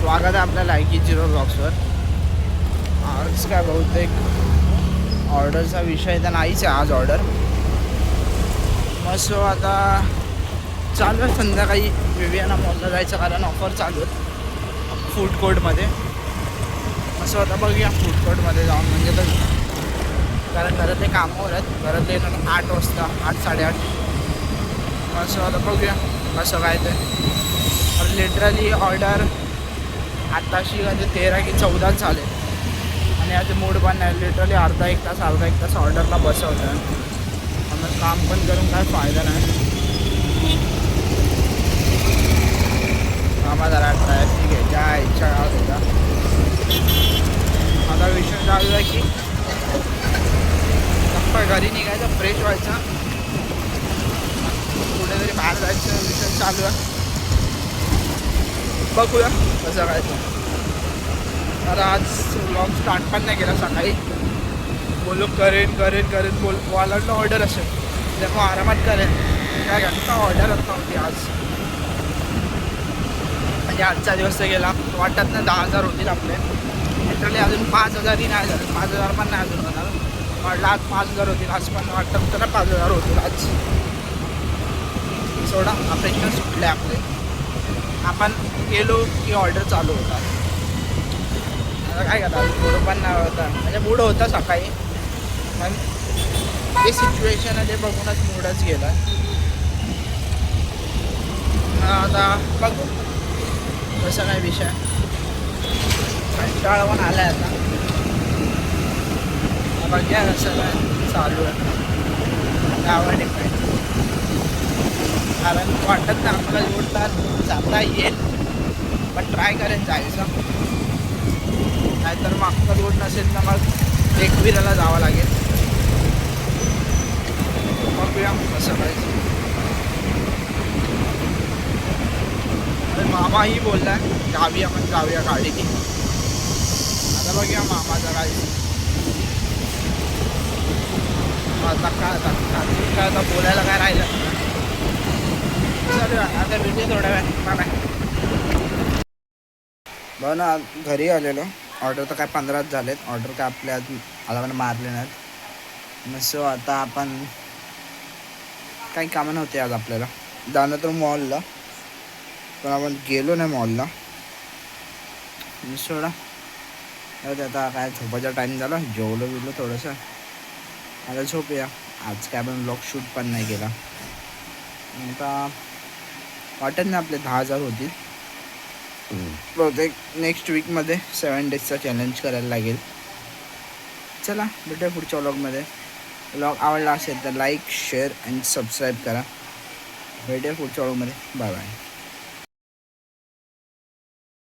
स्वागत आहे आपल्या लायकी झिरो ब्लॉग्सवर. आज काय बहुतेक ऑर्डरचा विषय तर नाहीच आहे आज ऑर्डर. मग आता चालू आहे संध्याकाळी विवियाना मॉलला जायचं कारण ऑफर चालू आहे फूड कोर्टमध्ये. मग आता बघूया फूड कोर्टमध्ये जाऊन म्हणजे तर कारण घरातले कामावर आहेत. घरातले येणार 8 वाजता 8-8:30. मग आता बघूया कसं काय ते. लिटरली ऑर्डर आत्ताशी म्हणजे 13 की 14 झाले आणि आज मूड पण नाही. लिटरली अर्धा एक तास ऑर्डरला बसवतं. मग काम पण करून काय फायदा नाही. कामा जरा ट्रॅफिक आहे ज्या इच्छा गावात होता. आता विषय चालू आहे की घरी निघायचं फ्रेश व्हायचं कुठेतरी बाहेर जायचं विषय चालू आहे. बघूया कसं काय. तर आज व्लॉग स्टार्ट पण नाही केला. सकाळी बोलू करेन वॉलरला ऑर्डर असेल तेव्हा आरामात करेन. काय घंटा ऑर्डर होती आज म्हणजे आजचा दिवस तर गेला. वाटत ना 10,000 होतील आपले. लिटरली अजून 5,000ही नाही झाले. 5,000 पण नाही अजून होणार. वाटलं आज 5,000 होतील. आज पण वाटतं तर 5,000 होतील आज. सोडा अपेक्षा सुटले आपले. आपण गेलो की ऑर्डर चालू होता. आता काय करता मूड पण नाही होता म्हणजे मूड होता सकाळी पण ते सिच्युएशन आहे ते बघूनच मूडच गेला. आता बघू कसं काय विषय. कंटाळा पण आला आहे आता. बघूया कसं काय चालू आहे त्यावर डिपेंड. कारण वाटत ना आपल्याला जोडतात जाता येईल पण ट्राय करेन जायचं. नाहीतर मग अक्का रोड नसेल तर मग एकविराला जावं लागेल. बघूया कसं करायचं. मामाही बोलला गावी आपण जाऊया गाडीने. आता बघूया मामाचा काय आता काय आता बोलायला काय राहिलं. चालू आता भेटूया थोड्या वेळ. बाय. बघ ना घरी आलेलो. ऑर्डर तर काय 15च झालेत. ऑर्डर काय आपल्या आता पण मारले नाहीत. मग सो आता आपण काही कामं नव्हते आज आपल्याला. जाणं तर मॉलला पण आपण गेलो नाही मॉलला. सोडा आता काय झोपायचा टाईम झाला. जेवलो बिवलो थोडंसं आता झोपूया. आज काय आपण ब्लॉग शूट पण नाही केला. आता वाटत नाही आपले 10,000 होतील. बहुतेक नेक्स्ट वीकमध्ये 7 डेजचा चॅलेंज करायला लागेल. चला भेटूया पुढच्या व्लॉगमध्ये. व्लॉग आवडला असेल तर लाईक शेअर आणि सबस्क्राईब करा. भेटूया पुढच्या व्लॉगमध्ये. Bye bye.